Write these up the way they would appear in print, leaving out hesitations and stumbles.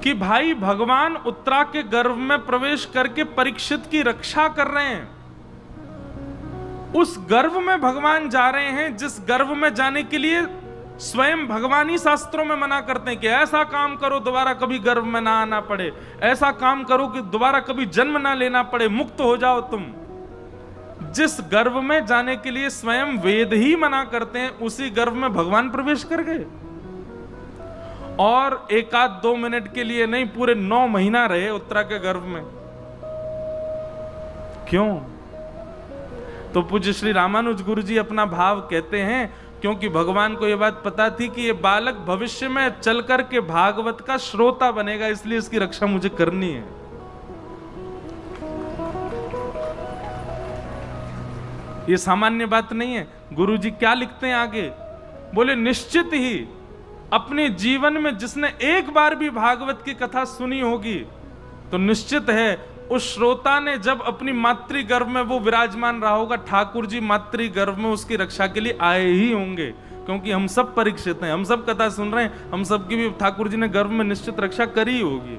कि भाई भगवान उत्तरा के गर्भ में प्रवेश करके परीक्षित की रक्षा कर रहे हैं। उस गर्भ में भगवान जा रहे हैं जिस गर्भ में जाने के लिए स्वयं भगवान ही शास्त्रों में मना करते हैं कि ऐसा काम करो दोबारा कभी गर्भ में ना आना पड़े, ऐसा काम करो कि दोबारा कभी जन्म ना लेना पड़े, मुक्त हो जाओ तुम। जिस गर्भ में जाने के लिए स्वयं वेद ही मना करते हैं उसी गर्भ में भगवान प्रवेश कर गए और एक आध 2 मिनट के लिए नहीं, पूरे 9 महीना रहे उत्तरा के गर्भ में। क्यों? तो पूज्य श्री रामानुज गुरु जी अपना भाव कहते हैं, क्योंकि भगवान को यह बात पता थी कि यह बालक भविष्य में चल करके भागवत का श्रोता बनेगा, इसलिए इसकी रक्षा मुझे करनी है। यह सामान्य बात नहीं है। गुरु जी क्या लिखते हैं आगे? बोले निश्चित ही अपने जीवन में जिसने एक बार भी भागवत की कथा सुनी होगी तो निश्चित है उस श्रोता ने जब अपनी मातृगर्भ में वो विराजमान रहा होगा, ठाकुर जी मातृगर्भ में उसकी रक्षा के लिए आए ही होंगे। क्योंकि हम सब परीक्षित हैं, हम सब कथा सुन रहे हैं, हम सब की भी ठाकुर जी ने गर्भ में निश्चित रक्षा करी होगी।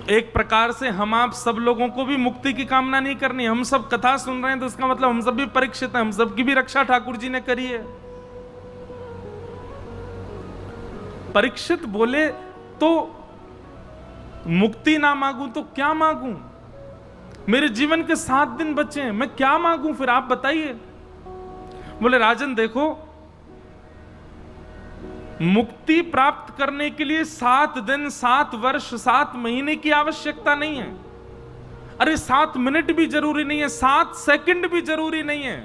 एक प्रकार से हम आप सब लोगों को भी मुक्ति की कामना नहीं करनी। हम सब कथा सुन रहे हैं तो इसका मतलब हम सब भी परीक्षित हैं, हम सब की भी रक्षा ठाकुर जी ने करी है। परीक्षित बोले तो मुक्ति ना मांगू तो क्या मांगू? मेरे जीवन के 7 दिन बचे हैं, मैं क्या मांगू फिर आप बताइए। बोले राजन देखो, मुक्ति प्राप्त करने के लिए 7 दिन, 7 वर्ष, 7 महीने की आवश्यकता नहीं है। अरे 7 मिनट भी जरूरी नहीं है, 7 सेकंड भी जरूरी नहीं है।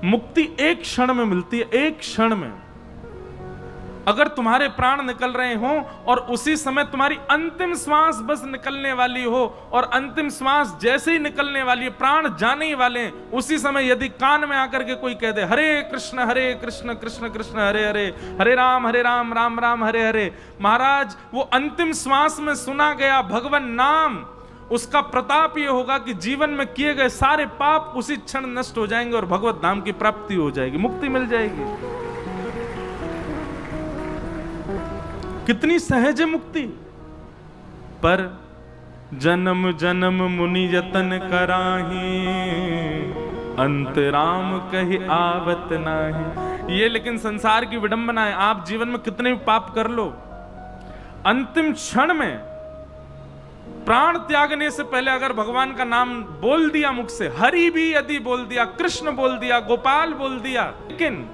मुक्ति एक क्षण में मिलती है, एक क्षण में। अगर तुम्हारे प्राण निकल रहे हो और उसी समय तुम्हारी अंतिम श्वास बस निकलने वाली हो और अंतिम श्वास जैसे ही निकलने वाली है, प्राण जाने ही वाले हैं, उसी समय यदि कान में आकर के कोई कह दे हरे कृष्ण कृष्ण कृष्ण हरे हरे, हरे राम राम राम हरे हरे, महाराज वो अंतिम श्वास में सुना गया भगवान नाम, उसका प्रताप यह होगा कि जीवन में किए गए सारे पाप उसी क्षण नष्ट हो जाएंगे और भगवत धाम की प्राप्ति हो जाएगी, मुक्ति मिल जाएगी। कितनी सहज है मुक्ति। पर जन्म जन्म मुनि यतन कराही, अंत राम कहि आवत नाही। ये लेकिन संसार की विडंबना है। आप जीवन में कितने भी पाप कर लो, अंतिम क्षण में प्राण त्यागने से पहले अगर भगवान का नाम बोल दिया मुख से, हरि भी यदि बोल दिया, कृष्ण बोल दिया, गोपाल बोल दिया, लेकिन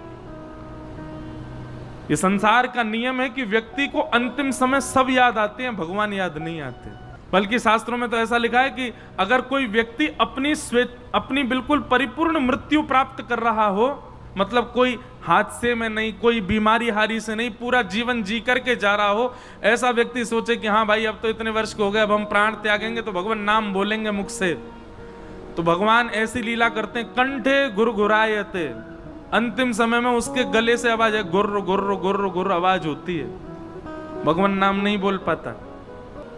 ये संसार का नियम है कि व्यक्ति को अंतिम समय सब याद आते हैं, भगवान याद नहीं आते। बल्कि शास्त्रों में तो ऐसा लिखा है कि अगर कोई व्यक्ति अपनी बिल्कुल परिपूर्ण मृत्यु प्राप्त कर रहा हो, मतलब कोई हादसे में नहीं, कोई बीमारी हारी से नहीं, पूरा जीवन जी करके जा रहा हो, ऐसा व्यक्ति सोचे कि हाँ भाई अब तो इतने वर्ष के हो गए, अब हम प्राण त्यागेंगे तो भगवान नाम बोलेंगे मुख से, तो भगवान ऐसी लीला करते हैं, कंठे गुरगुरायते, अंतिम समय में उसके गले से आवाज है, गुर्र गुर्र गुर्र गुर्र आवाज होती है, भगवान नाम नहीं बोल पाता।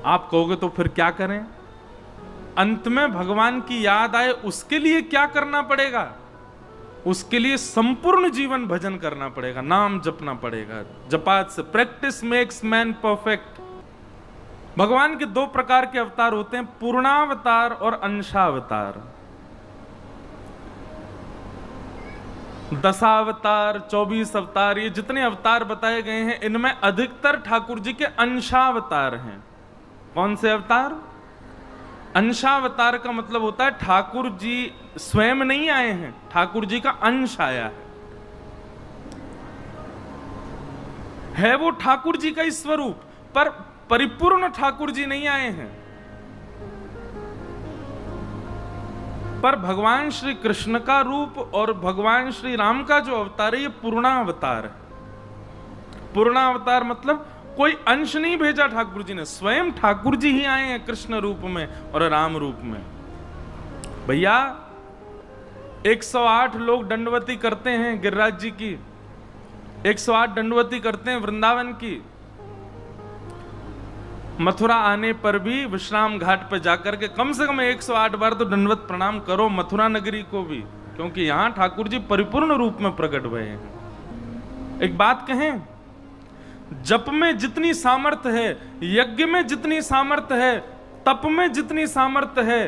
आप कहोगे तो फिर क्या करें? अंत में भगवान की याद आए उसके लिए क्या करना पड़ेगा? उसके लिए संपूर्ण जीवन भजन करना पड़ेगा, नाम जपना पड़ेगा। जपात से प्रैक्टिस मेक्स मैन परफेक्ट। भगवान के 2 प्रकार के अवतार होते हैं, पूर्णावतार और अंशावतार। 10 अवतार, 24 अवतार, ये जितने अवतार बताए गए हैं इनमें अधिकतर ठाकुर जी के अंशावतार हैं। कौन से अवतार? अंशावतार का मतलब होता है ठाकुर जी स्वयं नहीं आए हैं, ठाकुर जी का अंश आया है वो ठाकुर जी का ही स्वरूप, पर परिपूर्ण ठाकुर जी नहीं आए हैं। पर भगवान श्री कृष्ण का रूप और भगवान श्री राम का जो अवतार है ये पूर्णावतार है। पूर्णावतार मतलब कोई अंश नहीं भेजा ठाकुर जी ने, स्वयं ठाकुर जी ही आए हैं कृष्ण रूप में और राम रूप में। भैया 108 लोग दंडवती करते हैं गिरिराज जी की, 108 दंडवती करते हैं वृंदावन की। मथुरा आने पर भी विश्राम घाट पर जाकर के कम से कम 108 बार तो दंडवत प्रणाम करो मथुरा नगरी को भी, क्योंकि यहां ठाकुर जी परिपूर्ण रूप में प्रकट हुए हैं। एक बात कहें, जप में जितनी सामर्थ्य है, यज्ञ में जितनी सामर्थ्य है, तप में जितनी सामर्थ्य है,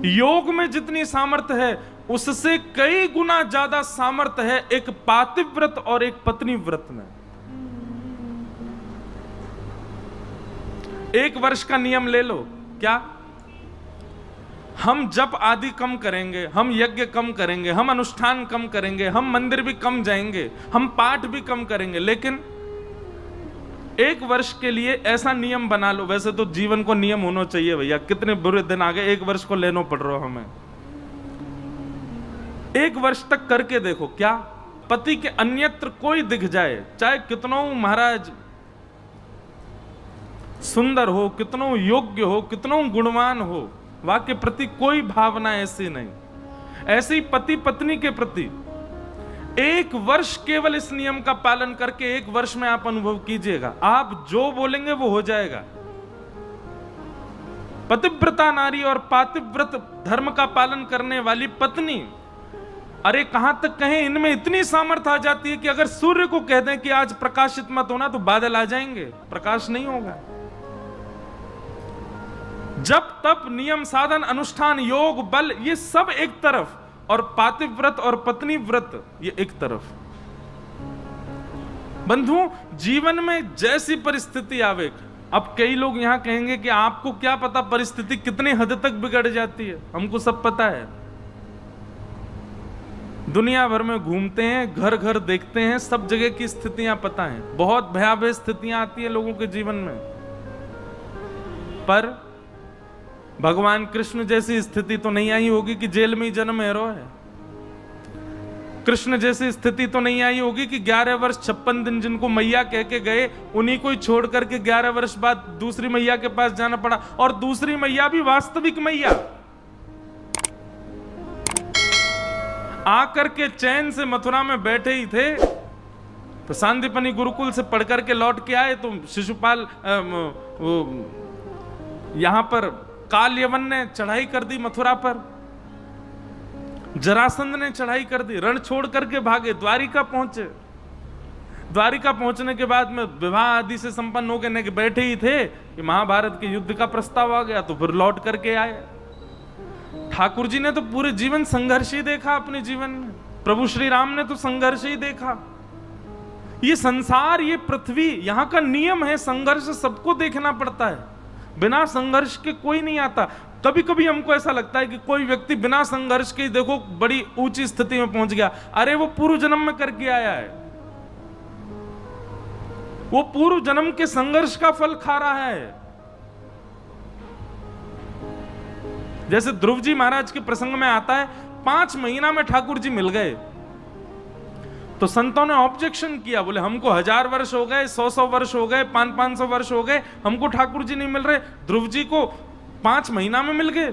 योग में जितनी सामर्थ्य है, उससे कई गुना ज्यादा सामर्थ्य है एक पातिव्रत और एक पत्नी व्रत में। 1 वर्ष का नियम ले लो, क्या हम जप आदि कम करेंगे, हम यज्ञ कम करेंगे, हम अनुष्ठान कम करेंगे, हम मंदिर भी कम जाएंगे, हम पाठ भी कम करेंगे, लेकिन 1 वर्ष के लिए ऐसा नियम बना लो। वैसे तो जीवन को नियम होना चाहिए भैया, कितने बुरे दिन आ गए, 1 वर्ष को लेना पड़ रहा हमें। 1 वर्ष तक करके देखो, क्या पति के अन्यत्र कोई दिख जाए, चाहे कितनों महाराज सुंदर हो, कितनों योग्य हो, कितनों गुणवान हो, वाह के प्रति कोई भावना ऐसी नहीं, ऐसे ही पति पत्नी के प्रति 1 वर्ष केवल इस नियम का पालन करके 1 वर्ष में आप अनुभव कीजिएगा, आप जो बोलेंगे वो हो जाएगा। पतिव्रता नारी और पातिव्रत धर्म का पालन करने वाली पत्नी, अरे कहां तक कहें, इनमें इतनी सामर्थ्य आ जाती है कि अगर सूर्य को कह दें कि आज प्रकाशित मत होना तो बादल आ जाएंगे, प्रकाश नहीं होगा। जप तप नियम साधन अनुष्ठान योग बल ये सब एक तरफ, और पातिव्रत और पत्नी व्रत ये एक तरफ। बंधुओं, जीवन में जैसी परिस्थिति आवे, अब कई लोग यहां कहेंगे कि आपको क्या पता परिस्थिति कितनी हद तक बिगड़ जाती है, हमको सब पता है। दुनिया भर में घूमते हैं, घर घर देखते हैं, सब जगह की स्थितियां पता हैं, बहुत भयावह स्थितियां आती है लोगों के जीवन में। पर भगवान कृष्ण जैसी स्थिति तो नहीं आई होगी कि जेल में ही जन्म है रो है। कृष्ण जैसी स्थिति तो नहीं आई होगी कि 11 वर्ष 56 दिन जिनको मैया कह के गए, उन्हीं को ही छोड़ करके 11 वर्ष बाद दूसरी मैया के पास जाना पड़ा, और दूसरी मैया भी वास्तविक मैया आकर के चैन से मथुरा में बैठे ही थे, तो सांदीपनी गुरुकुल से पढ़ करके लौट के आए तो शिशुपाल यहां पर काल यवन ने चढ़ाई कर दी मथुरा पर, जरासंध ने चढ़ाई कर दी, रण छोड़ करके भागे, द्वारिका पहुंचे। द्वारिका पहुंचने के बाद में विवाह आदि से संपन्न होकर बैठे ही थे कि महाभारत के युद्ध का प्रस्ताव आ गया, तो फिर लौट करके आए। ठाकुर जी ने तो पूरे जीवन संघर्ष ही देखा अपने जीवन में, प्रभु श्री राम ने तो संघर्ष ही देखा। ये संसार, ये पृथ्वी, यहां का नियम है, संघर्ष सबको देखना पड़ता है, बिना संघर्ष के कोई नहीं आता। कभी कभी हमको ऐसा लगता है कि कोई व्यक्ति बिना संघर्ष के देखो बड़ी ऊंची स्थिति में पहुंच गया, अरे वो पूर्व जन्म में करके आया है, वो पूर्व जन्म के संघर्ष का फल खा रहा है। जैसे ध्रुव जी महाराज के प्रसंग में आता है, 5 महीना में ठाकुर जी मिल गए, तो संतों ने ऑब्जेक्शन किया, बोले हमको 1000 वर्ष हो गए, 100 वर्ष हो गए, 500 वर्ष हो गए, हमको ठाकुर जी नहीं मिल रहे, ध्रुव जी को 5 महीना में मिल गए।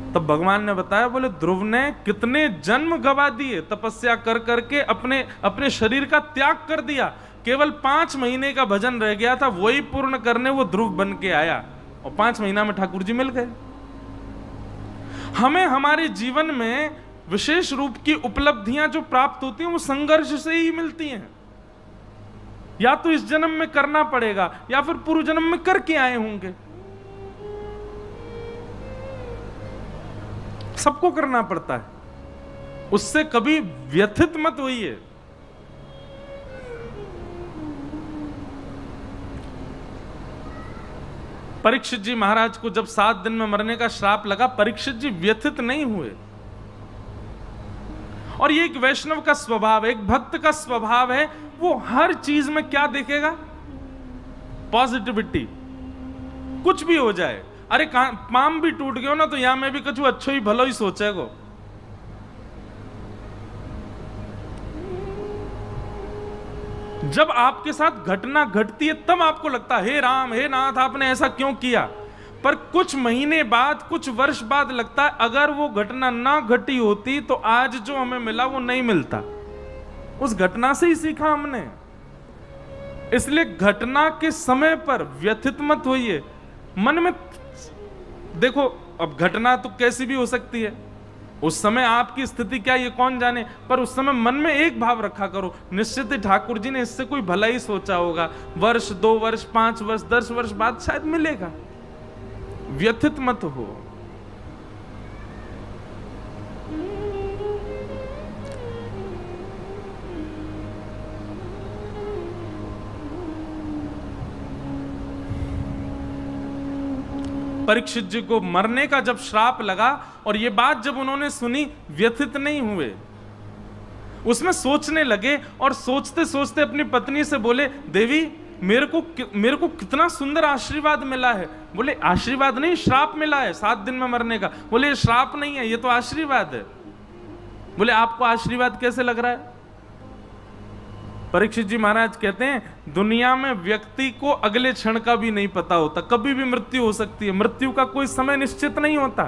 तब भगवान ने बताया, बोले ध्रुव ने कितने जन्म गवा दिए, तपस्या कर करके अपने शरीर का त्याग कर दिया, केवल 5 महीने का भजन रह गया था, वही पूर्ण करने वो ध्रुव बन के आया, और 5 महीना में ठाकुर जी मिल गए। हमें हमारे जीवन में विशेष रूप की उपलब्धियां जो प्राप्त होती हैं वो संघर्ष से ही मिलती हैं, या तो इस जन्म में करना पड़ेगा या फिर पूर्व जन्म में करके आए होंगे, सबको करना पड़ता है, उससे कभी व्यथित मत होइए। परीक्षित जी महाराज को जब 7 दिन में मरने का श्राप लगा, परीक्षित जी व्यथित नहीं हुए, और ये एक वैष्णव का स्वभाव है, एक भक्त का स्वभाव है, वो हर चीज में क्या देखेगा, पॉजिटिविटी, कुछ भी हो जाए, अरे पाम भी टूट गयो ना तो यहां मैं भी कुछ अच्छो ही भलो ही सोचेगो। जब आपके साथ घटना घटती है तब आपको लगता है, हे राम हे नाथ आपने ऐसा क्यों किया, पर कुछ महीने बाद, कुछ वर्ष बाद लगता है अगर वो घटना ना घटी होती तो आज जो हमें मिला वो नहीं मिलता, उस घटना से ही सीखा हमने। इसलिए घटना के समय पर व्यथित मत होइए, मन में देखो अब घटना तो कैसी भी हो सकती है, उस समय आपकी स्थिति क्या ये कौन जाने, पर उस समय मन में एक भाव रखा करो, निश्चित ही ठाकुर जी ने इससे कोई भला ही सोचा होगा, वर्ष 2 वर्ष 5 वर्ष 10 वर्ष बाद शायद मिलेगा। व्यथित मत हो। परीक्षित जी को मरने का जब श्राप लगा और ये बात जब उन्होंने सुनी, व्यथित नहीं हुए, उसमें सोचने लगे और सोचते सोचते अपनी पत्नी से बोले, देवी मेरे को कितना सुंदर आशीर्वाद मिला है। बोले आशीर्वाद नहीं, श्राप मिला है 7 दिन में मरने का। बोले श्राप नहीं है, ये तो आशीर्वाद है। बोले आपको आशीर्वाद कैसे लग रहा है? परीक्षित जी महाराज कहते हैं, दुनिया में व्यक्ति को अगले क्षण का भी नहीं पता होता, कभी भी मृत्यु हो सकती है, मृत्यु का कोई समय निश्चित नहीं होता।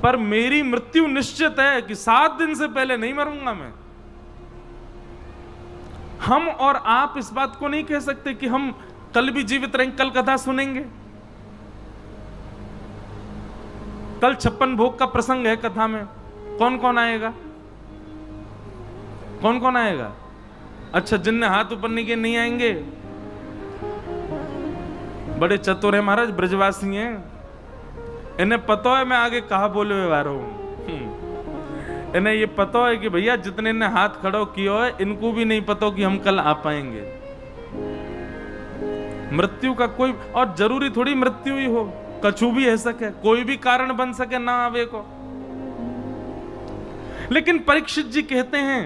पर मेरी मृत्यु निश्चित है कि 7 दिन से पहले नहीं मरूंगा मैं। हम और आप इस बात को नहीं कह सकते कि हम कल भी जीवित रहेंगे, कल कथा सुनेंगे। कल 56 भोग का प्रसंग है कथा में, कौन कौन आएगा? कौन कौन आएगा? अच्छा, जिनने हाथ ऊपर नहीं किए नहीं आएंगे। बड़े चतुर है महाराज, ब्रजवासी हैं, इन्हें पता है मैं आगे कहा बोले हुए रहा हूं। इन्हें ये पता है कि भैया जितने ने हाथ खड़ा किया है, इनको भी नहीं पता कि हम कल आ पाएंगे। मृत्यु का कोई, और जरूरी थोड़ी मृत्यु ही हो, कछु भी है सके, कोई भी कारण बन सके ना आवे को। लेकिन परीक्षित जी कहते हैं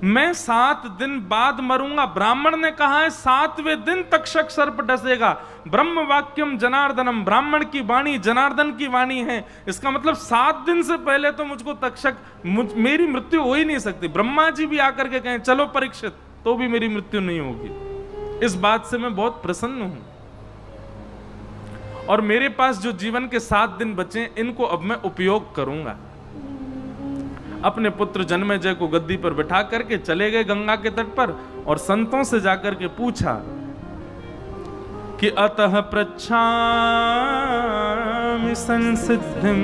मैं 7 दिन बाद मरूंगा। ब्राह्मण ने कहा है 7वें दिन तक्षक सर्प डसेगा। ब्रह्म वाक्यम जनार्दनम, ब्राह्मण की वाणी जनार्दन की वाणी है। इसका मतलब 7 दिन से पहले तो मुझको तक्षक, मेरी मृत्यु हो ही नहीं सकती। ब्रह्मा जी भी आकर के कहें चलो परीक्षित, तो भी मेरी मृत्यु नहीं होगी। इस बात से मैं बहुत प्रसन्न हूं, और मेरे पास जो जीवन के 7 दिन बचे, इनको अब मैं उपयोग करूंगा। अपने पुत्र जन्मेजय को गद्दी पर बिठा करके चले गए गंगा के तट पर, और संतों से जाकर के पूछा कि अतः पृच्छामि संसिद्धिं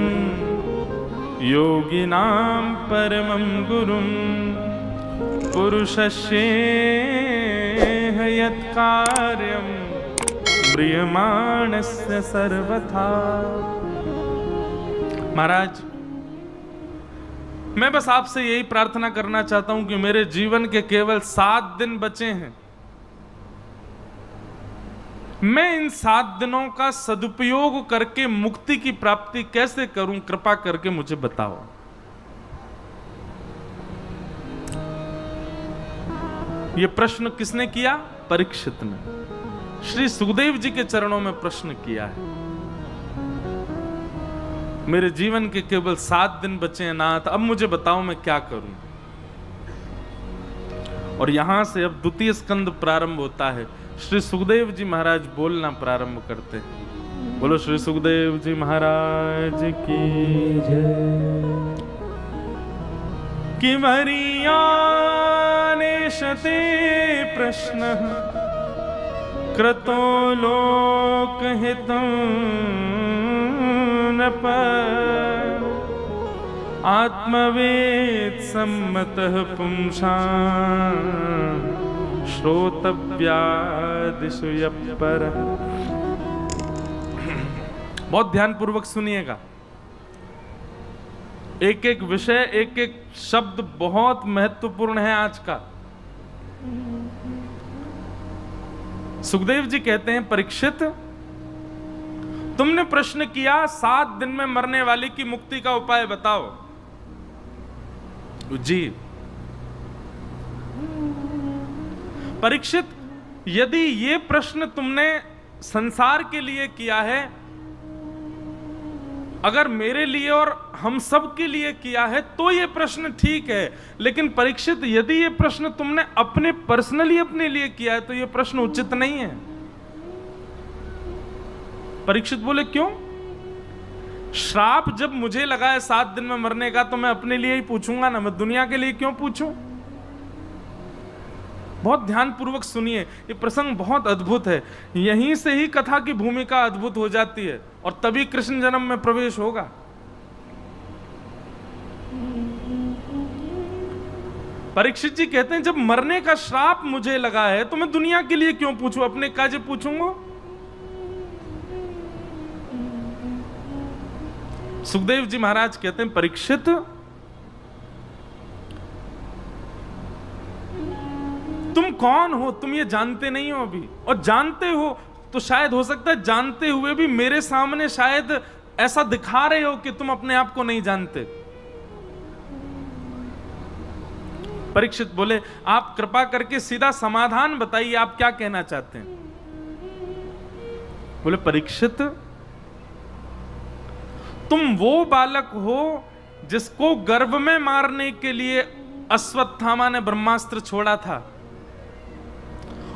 योगिनां परमं गुरुं पुरुषस्येह यत् कार्यं म्रियमाणस्य सर्वथा। महाराज, मैं बस आपसे यही प्रार्थना करना चाहता हूं कि मेरे जीवन के केवल 7 दिन बचे हैं, मैं इन 7 दिनों का सदुपयोग करके मुक्ति की प्राप्ति कैसे करूं, कृपा करके मुझे बताओ। यह प्रश्न किसने किया? परीक्षित ने श्री सुखदेव जी के चरणों में प्रश्न किया है। मेरे जीवन के केवल 7 दिन बचे हैं नाथ, अब मुझे बताओ मैं क्या करूं। और यहां से अब द्वितीय स्कंद प्रारंभ होता है। श्री सुखदेव जी महाराज बोलना प्रारंभ करते हैं। बोलो श्री सुखदेव जी महाराज की जय। कि मरियानेशते प्रश्न क्रतो लोकहितं आत्मवेद सम्मतः पुंसां श्रोतव्यादिषु यप्परः। बहुत ध्यान पूर्वक सुनिएगा, एक एक विषय, एक एक शब्द बहुत महत्वपूर्ण है आज का। सुखदेव जी कहते हैं, परीक्षित तुमने प्रश्न किया 7 दिन में मरने वाले की मुक्ति का उपाय बताओ जी। परीक्षित, यदि ये प्रश्न तुमने संसार के लिए किया है, अगर मेरे लिए और हम सब के लिए किया है तो ये प्रश्न ठीक है। लेकिन परीक्षित, यदि ये प्रश्न तुमने अपने पर्सनली अपने लिए किया है तो ये प्रश्न उचित नहीं है। परीक्षित बोले क्यों? श्राप जब मुझे लगा है 7 दिन में मरने का, तो मैं अपने लिए ही पूछूंगा ना, मैं दुनिया के लिए क्यों पूछूं? बहुत ध्यानपूर्वक सुनिए, ये प्रसंग बहुत अद्भुत है। यहीं से ही कथा की भूमिका अद्भुत हो जाती है और तभी कृष्ण जन्म में प्रवेश होगा। परीक्षित जी कहते हैं जब मरने का श्राप मुझे लगा है तो मैं दुनिया के लिए क्यों पूछूं, अपने काज पूछूंगा। सुखदेव जी महाराज कहते हैं परीक्षित, तुम कौन हो, तुम ये जानते नहीं हो अभी, और जानते हो तो शायद हो सकता है जानते हुए भी मेरे सामने शायद ऐसा दिखा रहे हो कि तुम अपने आप को नहीं जानते। परीक्षित बोले आप कृपा करके सीधा समाधान बताइए, आप क्या कहना चाहते हैं। बोले परीक्षित, तुम वो बालक हो जिसको गर्भ में मारने के लिए अश्वत्थामा ने ब्रह्मास्त्र छोड़ा था,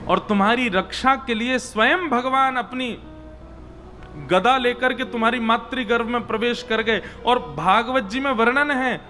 और तुम्हारी रक्षा के लिए स्वयं भगवान अपनी गदा लेकर के तुम्हारी मातृगर्भ में प्रवेश कर गए। और भागवत जी में वर्णन है,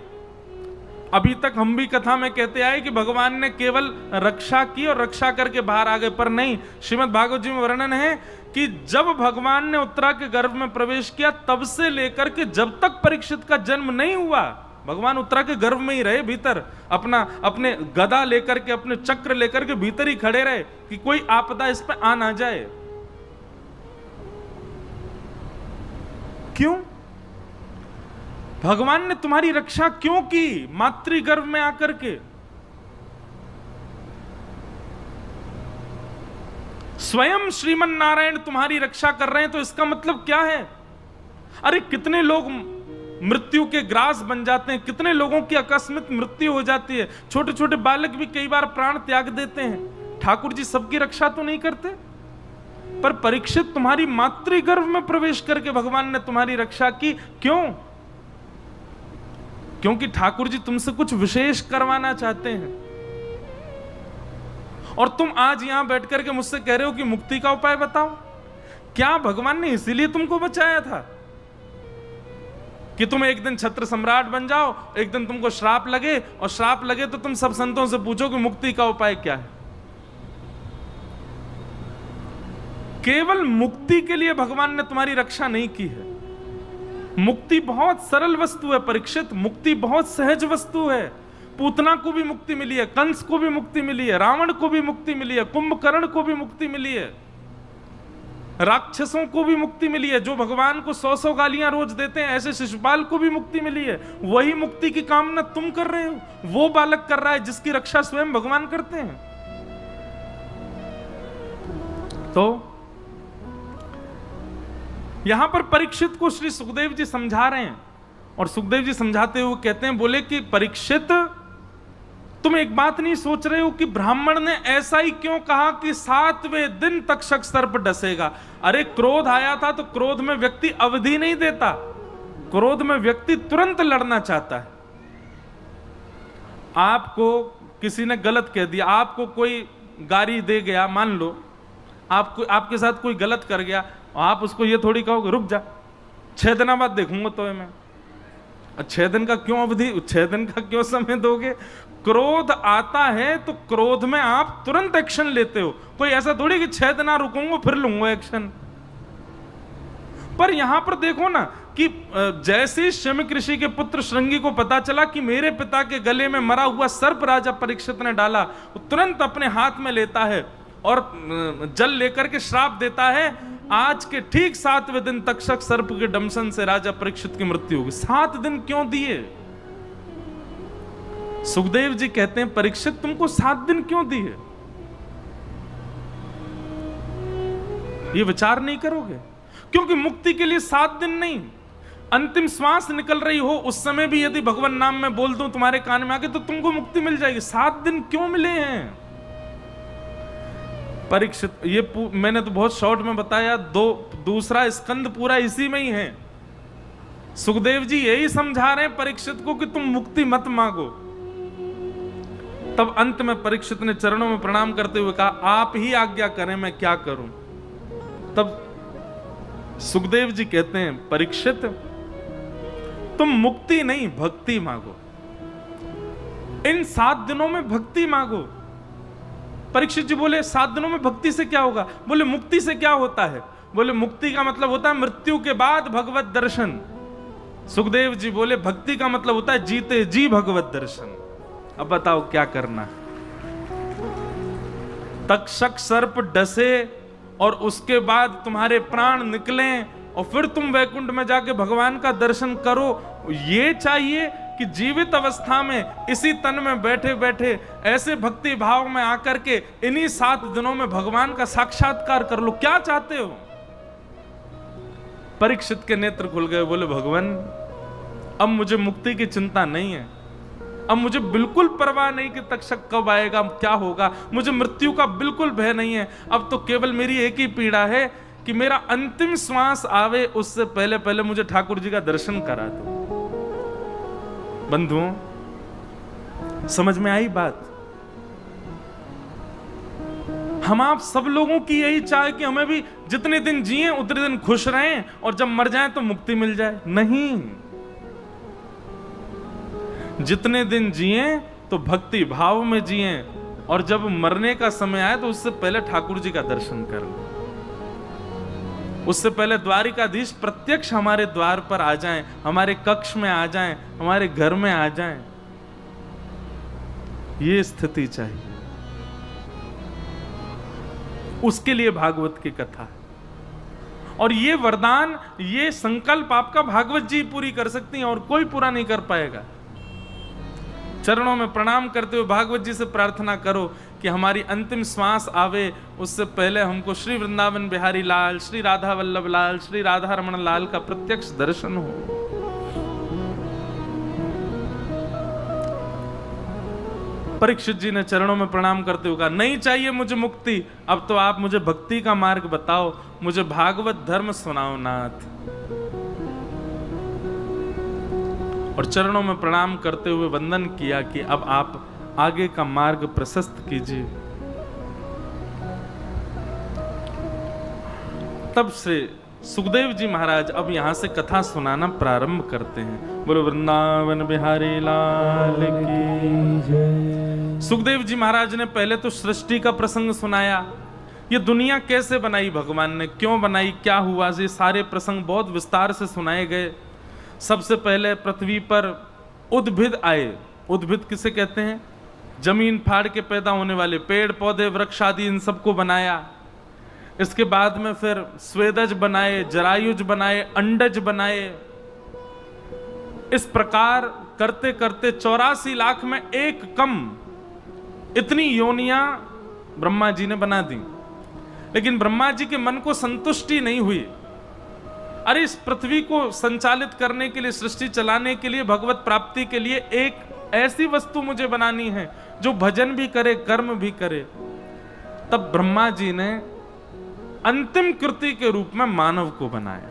अभी तक हम भी कथा में कहते आए कि भगवान ने केवल रक्षा की और रक्षा करके बाहर आ गए, पर नहीं, श्रीमद् भागवत जी में वर्णन है कि जब भगवान ने उत्तरा के गर्भ में प्रवेश किया तब से लेकर के जब तक परीक्षित का जन्म नहीं हुआ, भगवान उत्तरा के गर्भ में ही रहे, भीतर अपने गदा लेकर के, अपने चक्र लेकर के भीतर ही खड़े रहे कि कोई आपदा इस पे आ ना जाए। क्यों? भगवान ने तुम्हारी रक्षा क्यों की मातृगर्भ में आकर के? स्वयं श्रीमन नारायण तुम्हारी रक्षा कर रहे हैं, तो इसका मतलब क्या है? अरे कितने लोग मृत्यु के ग्रास बन जाते हैं, कितने लोगों की आकस्मिक मृत्यु हो जाती है, छोटे छोटे बालक भी कई बार प्राण त्याग देते हैं। ठाकुर जी सबकी रक्षा तो नहीं करते, पर परीक्षित तुम्हारी मातृगर्भ में प्रवेश करके भगवान ने तुम्हारी रक्षा की। क्यों? क्योंकि ठाकुर जी तुमसे कुछ विशेष करवाना चाहते हैं। और तुम आज यहां बैठ करके मुझसे कह रहे हो कि मुक्ति का उपाय बताओ। क्या भगवान ने इसीलिए तुमको बचाया था कि तुम एक दिन छत्र सम्राट बन जाओ, एक दिन तुमको श्राप लगे, और श्राप लगे तो तुम सब संतों से पूछो कि मुक्ति का उपाय क्या है? केवल मुक्ति के लिए भगवान ने तुम्हारी रक्षा नहीं की है। मुक्ति बहुत सरल वस्तु है परीक्षित, मुक्ति बहुत सहज वस्तु है। पूतना को भी मुक्ति मिली है, कंस को भी मुक्ति मिली है, रावण को भी मुक्ति मिली है, कुंभकर्ण को भी मुक्ति मिली है, राक्षसों को भी मुक्ति मिली है, जो भगवान को 100-100 गालियां रोज देते हैं ऐसे शिशुपाल को भी मुक्ति मिली है। वही मुक्ति की कामना तुम कर रहे हो, वो बालक कर रहा है जिसकी रक्षा स्वयं भगवान करते हैं। तो यहां पर परीक्षित को श्री सुखदेव जी समझा रहे हैं, और सुखदेव जी समझाते हुए कहते हैं, बोले कि परीक्षित, तुम एक बात नहीं सोच रहे हो कि ब्राह्मण ने ऐसा ही क्यों कहा कि 7वें दिन तक्षक सर्प डसेगा? अरे क्रोध आया था तो क्रोध में व्यक्ति अवधि नहीं देता, क्रोध में व्यक्ति तुरंत लड़ना चाहता है। आपको किसी ने गलत कह दिया, आपको कोई गाली दे गया, मान लो आपके साथ कोई गलत कर गया, आप उसको ये थोड़ी कहोगे रुक जा, 6 दिन बाद देखूंगा तो मैं। 6 दिन का क्यों अवधि, 6 दिन का क्यों समय दोगे? क्रोध आता है तो क्रोध में आप तुरंत एक्शन लेते हो, कोई ऐसा थोड़ी कि 6 दिन रुकूंगा फिर लूंगा एक्शन। पर यहां पर देखो ना कि जैसे शमिक ऋषि के पुत्र श्रृंगी को पता चला कि मेरे पिता के गले में मरा हुआ सर्प राजा परीक्षित ने डाला, वो तुरंत अपने हाथ में लेता है और जल लेकर के श्राप देता है, आज के ठीक 7वें दिन तक्षक सर्प के दंशन से राजा परीक्षित की मृत्यु होगी। 7 दिन क्यों दिए? सुखदेव जी कहते हैं परीक्षित तुमको 7 दिन क्यों दिए? ये विचार नहीं करोगे? क्योंकि मुक्ति के लिए 7 दिन नहीं, अंतिम श्वास निकल रही हो उस समय भी यदि भगवान नाम में बोल दूं तुम्हारे कान में आके तो तुमको मुक्ति मिल जाएगी। 7 दिन क्यों मिले हैं परीक्षित? ये मैंने तो बहुत शॉर्ट में बताया, दूसरा स्कंद पूरा इसी में ही है। सुखदेव जी यही समझा रहे हैं परीक्षित को कि तुम मुक्ति मत मांगो। तब अंत में परीक्षित ने चरणों में प्रणाम करते हुए कहा, आप ही आज्ञा करें, मैं क्या करूं? तब सुखदेव जी कहते हैं परीक्षित, तुम मुक्ति नहीं भक्ति मांगो, इन 7 दिनों में भक्ति मांगो। परीक्षित जी बोले 7 दिनों में भक्ति से क्या होगा? बोले मुक्ति से क्या होता है? बोले मुक्ति का मतलब होता है मृत्यु के बाद भगवत दर्शन। सुखदेव जी बोले भक्ति का मतलब होता है जीते जी भगवत दर्शन। अब बताओ क्या करना। तक्षक सर्प डसे और उसके बाद तुम्हारे प्राण निकले और फिर तुम वैकुंठ में जाके भगवान का दर्शन करो, ये चाहिए कि जीवित अवस्था में इसी तन में बैठे बैठे ऐसे भक्ति भाव में आकर के इन्हीं 7 दिनों में भगवान का साक्षात्कार कर लो? क्या चाहते हो? परीक्षित के नेत्र खुल गए, बोले भगवान अब मुझे मुक्ति की चिंता नहीं है, अब मुझे बिल्कुल परवाह नहीं कि तक्षक कब आएगा, क्या होगा, मुझे मृत्यु का बिल्कुल भय नहीं है। अब तो केवल मेरी एक ही पीड़ा है कि मेरा अंतिम श्वास आवे उससे पहले पहले मुझे ठाकुर जी का दर्शन करा दो। बंधुओं, समझ में आई बात? हम आप सब लोगों की यही चाह कि हमें भी जितने दिन जिए उतने दिन खुश रहें और जब मर जाएं तो मुक्ति मिल जाए। नहीं, जितने दिन जिए तो भक्ति भाव में जिए और जब मरने का समय आए तो उससे पहले ठाकुर जी का दर्शन कर लो। उससे पहले द्वारिकाधीश प्रत्यक्ष हमारे द्वार पर आ जाएं, हमारे कक्ष में आ जाएं, हमारे घर में आ जाएं। ये स्थिति चाहिए। उसके लिए भागवत की कथा है और ये वरदान, ये संकल्प आपका भागवत जी पूरी कर सकती हैं और कोई पूरा नहीं कर पाएगा। चरणों में प्रणाम करते हुए भागवत जी से प्रार्थना करो कि हमारी अंतिम श्वास आवे उससे पहले हमको श्री वृंदावन बिहारी लाल, श्री राधा वल्लभ लाल, श्री राधा रमण लाल का प्रत्यक्ष दर्शन हो। परीक्षित जी ने चरणों में प्रणाम करते हुए कहा, नहीं चाहिए मुझे मुक्ति, अब तो आप मुझे भक्ति का मार्ग बताओ, मुझे भागवत धर्म सुनाओ नाथ। और चरणों में प्रणाम करते हुए वंदन किया कि अब आप आगे का मार्ग प्रशस्त कीजिए। तब से सुखदेव जी महाराज अब यहां से कथा सुनाना प्रारंभ करते हैं। बोलो वृंदावन बिहारी लाल की जय। सुखदेव जी महाराज ने पहले तो सृष्टि का प्रसंग सुनाया, ये दुनिया कैसे बनाई भगवान ने, क्यों बनाई, क्या हुआ, ये सारे प्रसंग बहुत विस्तार से सुनाए गए। सबसे पहले पृथ्वी पर उद्भिद आए। उद्भिद किसे कहते हैं? जमीन फाड़ के पैदा होने वाले पेड़ पौधे वृक्ष आदि, इन सबको बनाया। इसके बाद में फिर स्वेदज बनाए, जरायुज बनाए, अंडज बनाए। इस प्रकार करते करते 84 लाख में एक कम इतनी योनियां ब्रह्मा जी ने बना दी। लेकिन ब्रह्मा जी के मन को संतुष्टि नहीं हुई। अरे इस पृथ्वी को संचालित करने के लिए, सृष्टि चलाने के लिए, भगवत प्राप्ति के लिए एक ऐसी वस्तु मुझे बनानी है जो भजन भी करे, कर्म भी करे। तब ब्रह्मा जी ने अंतिम कृति के रूप में मानव को बनाया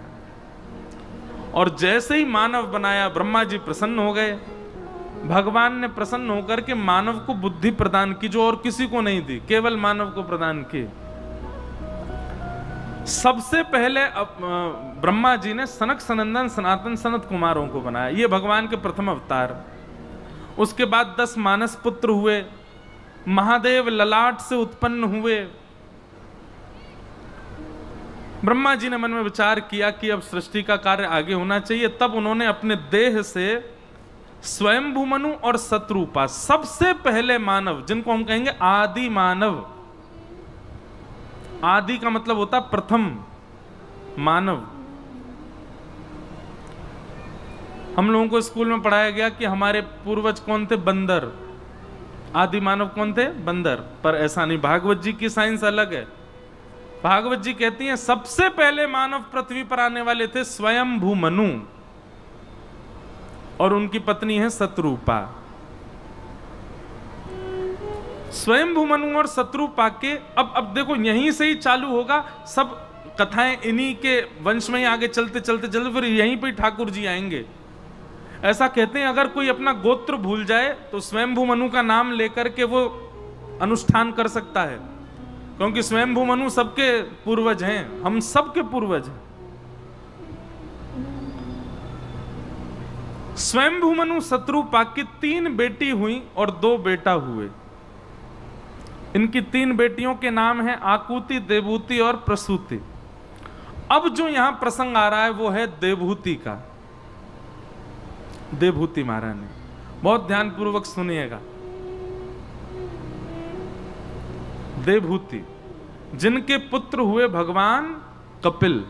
और जैसे ही मानव बनाया ब्रह्मा जी प्रसन्न हो गए। भगवान ने प्रसन्न होकर के मानव को बुद्धि प्रदान की जो और किसी को नहीं दी, केवल मानव को प्रदान की। सबसे पहले ब्रह्मा जी ने सनक सनंदन सनातन सनत कुमारों को बनाया, ये भगवान के प्रथम अवतार। उसके बाद 10 मानस पुत्र हुए, महादेव ललाट से उत्पन्न हुए। ब्रह्मा जी ने मन में विचार किया कि अब सृष्टि का कार्य आगे होना चाहिए। तब उन्होंने अपने देह से स्वयंभू मनु और शत्रुपा, सबसे पहले मानव, जिनको हम कहेंगे आदि मानव। आदि का मतलब होता प्रथम मानव। हम लोगों को स्कूल में पढ़ाया गया कि हमारे पूर्वज कौन थे? बंदर। आदि मानव कौन थे? बंदर। पर ऐसा नहीं, भागवत जी की साइंस अलग है। भागवत जी कहती हैं सबसे पहले मानव पृथ्वी पर आने वाले थे स्वयंभू मनु और उनकी पत्नी है शत्रुपा। स्वयंभू मनु और शत्रुपा के अब देखो यहीं से ही चालू होगा, सब कथाएं इन्हीं के वंश में ही आगे चलते चलते चलते फिर यहीं पे ठाकुर जी आएंगे। ऐसा कहते हैं अगर कोई अपना गोत्र भूल जाए तो स्वयंभू मनु का नाम लेकर के वो अनुष्ठान कर सकता है, क्योंकि स्वयंभू मनु सबके पूर्वज हैं, हम सबके पूर्वज हैं। स्वयंभू मनु शत्रुपा की 3 बेटी हुई और 2 बेटा हुए। इनकी 3 बेटियों के नाम हैं आकुति, देवहूति और प्रसूति। अब जो यहां प्रसंग आ रहा है वो है देवहूति का। देवहूति महारानी, बहुत ध्यान पूर्वक सुनिएगा। देवहूति, जिनके पुत्र हुए भगवान कपिल।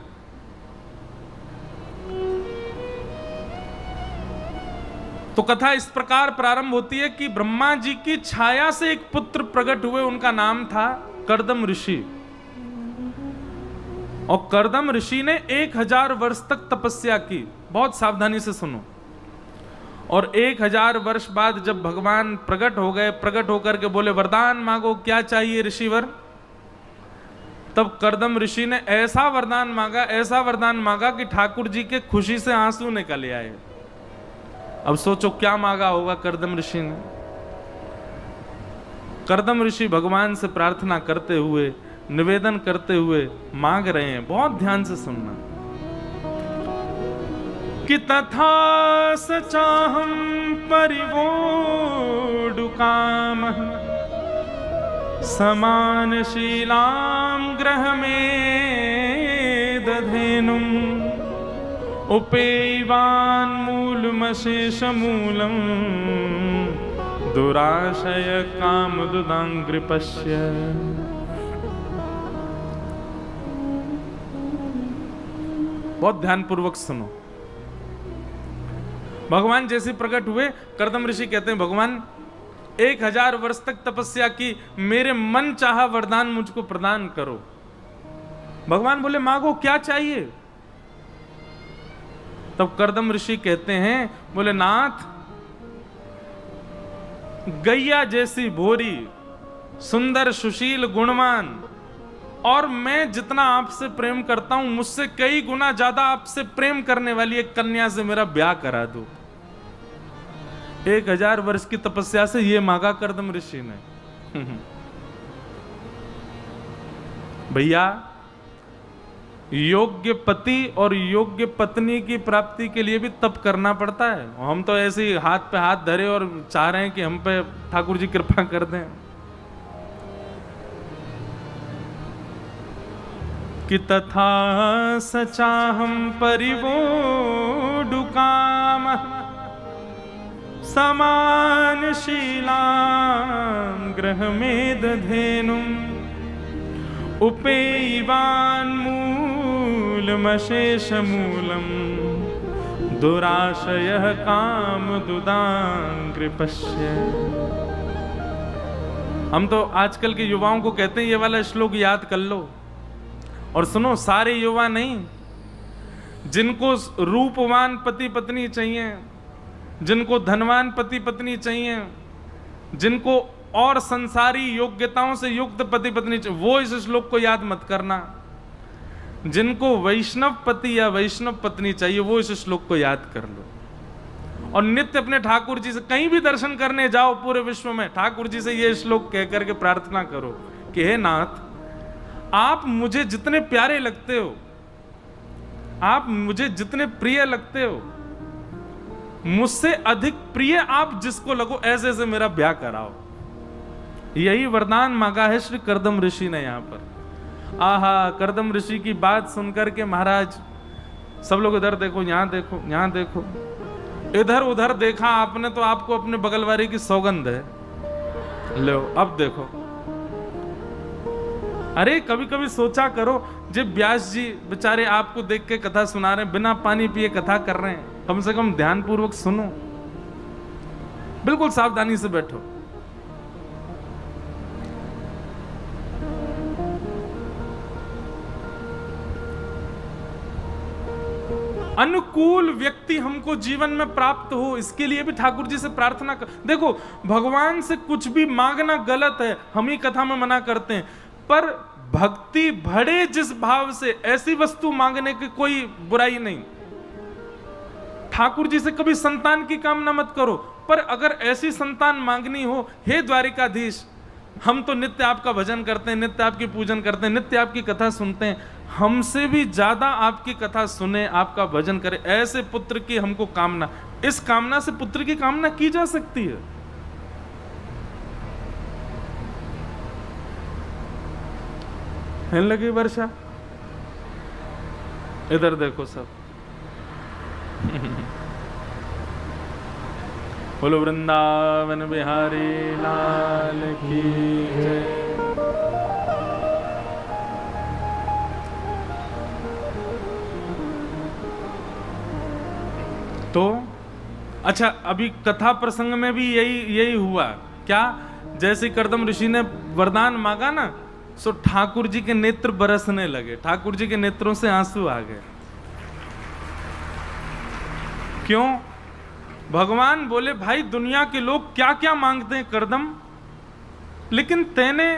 तो कथा इस प्रकार प्रारंभ होती है कि ब्रह्मा जी की छाया से एक पुत्र प्रकट हुए, उनका नाम था कर्दम ऋषि। और कर्दम ऋषि ने 1000 वर्ष तक तपस्या की। बहुत सावधानी से सुनो। और 1000 वर्ष बाद जब भगवान प्रकट हो गए, प्रकट होकर के बोले वरदान मांगो, क्या चाहिए ऋषिवर? तब कर्दम ऋषि ने ऐसा वरदान मांगा, ऐसा वरदान मांगा कि ठाकुर जी के खुशी से आंसू निकल आए। अब सोचो क्या मांगा होगा कर्दम ऋषि ने। कर्दम ऋषि भगवान से प्रार्थना करते हुए, निवेदन करते हुए मांग रहे हैं। बहुत ध्यान से सुनना कि तथा सचाहम परिवोडुकाम समानशीलां ग्रह में दधेनुम उपेयवान् मूलमशेषमूलम् दुराशय कामदुदांग्रिपश्य। बहुत ध्यानपूर्वक सुनो। भगवान जैसे प्रकट हुए, कर्दम ऋषि कहते हैं भगवान 1000 वर्ष तक तपस्या की, मेरे मन चाहा वरदान मुझको प्रदान करो। भगवान बोले मांगो, क्या चाहिए? तब कर्दम ऋषि कहते हैं, बोले नाथ, गैया जैसी भोरी, सुंदर सुशील गुणवान, और मैं जितना आपसे प्रेम करता हूं, मुझसे कई गुना ज्यादा आपसे प्रेम करने वाली एक कन्या से मेरा ब्याह करा दो। 1000 वर्ष की तपस्या से ये मांगा कर्दम ऋषि ने। भैया, योग्य पति और योग्य पत्नी की प्राप्ति के लिए भी तप करना पड़ता है। हम तो ऐसे ही हाथ पे हाथ धरे और चाह रहे हैं कि हम पे ठाकुर जी कृपा कर दें। कि तथा सचाहम परिवोडुकाम समानशीलां ग्रह में दधेनुम उपेयवान् मूलमशेषमूलम् दुराशयः कामदुदांग्रिपश्य। हम तो आजकल के युवाओं को कहते हैं ये वाला श्लोक याद कर लो। और सुनो, सारे युवा नहीं, जिनको रूपवान पति पत्नी चाहिए, जिनको धनवान पति पत्नी चाहिए, जिनको और संसारी योग्यताओं से युक्त पति पत्नी चाहिए, वो इस श्लोक को याद मत करना। जिनको वैष्णव पति या वैष्णव पत्नी चाहिए, वो इस श्लोक को याद कर लो। और नित्य अपने ठाकुर जी से कहीं भी दर्शन करने जाओ पूरे विश्व में, ठाकुर जी से ये श्लोक कह करके प्रार्थना करो कि हे नाथ, आप मुझे जितने प्यारे लगते हो, आप मुझे जितने प्रिय लगते हो, मुझसे अधिक प्रिय आप जिसको लगो, ऐसे ऐसे मेरा ब्याह कराओ। यही वरदान मांगा है श्री कर्दम ऋषि ने यहाँ पर। आहा, कर्दम ऋषि की बात सुनकर के महाराज सब लोग इधर देखो, यहाँ देखो, यहाँ देखो, इधर उधर देखा आपने तो आपको अपने बगल वाले की सौगंध है। लो अब देखो। अरे कभी कभी सोचा करो, जब व्यास जी बेचारे आपको देख के कथा सुना रहे हैं, बिना पानी पिए कथा कर रहे हैं, कम से कम ध्यान पूर्वक सुनो, बिल्कुल सावधानी से बैठो। अनुकूल व्यक्ति हमको जीवन में प्राप्त हो, इसके लिए भी ठाकुर जी से प्रार्थना कर। देखो, भगवान से कुछ भी मांगना गलत है, हम ही कथा में मना करते हैं, पर भक्ति बढ़े जिस भाव से, ऐसी वस्तु मांगने की कोई बुराई नहीं। ठाकुर जी से कभी संतान की कामना मत करो, पर अगर ऐसी संतान मांगनी हो, हे द्वारिकाधीश, हम तो नित्य आपका भजन करते हैं, नित्य आपकी पूजन करते हैं, नित्य आपकी कथा सुनते हैं, हमसे भी ज्यादा आपकी कथा सुने, आपका भजन करे, ऐसे पुत्र की हमको कामना। इस कामना से पुत्र की कामना की जा सकती है। है लगी वर्षा? इधर देखो सब। बोलो वृंदावन बिहारी लाल की जय। तो अच्छा, अभी कथा प्रसंग में भी यही हुआ क्या? जैसे करदम ऋषि ने वरदान मांगा ना, सो ठाकुर जी के नेत्र बरसने लगे, ठाकुर जी के नेत्रों से आंसू आ गए। क्यों? भगवान बोले भाई दुनिया के लोग क्या क्या मांगते हैं करदम, लेकिन तेने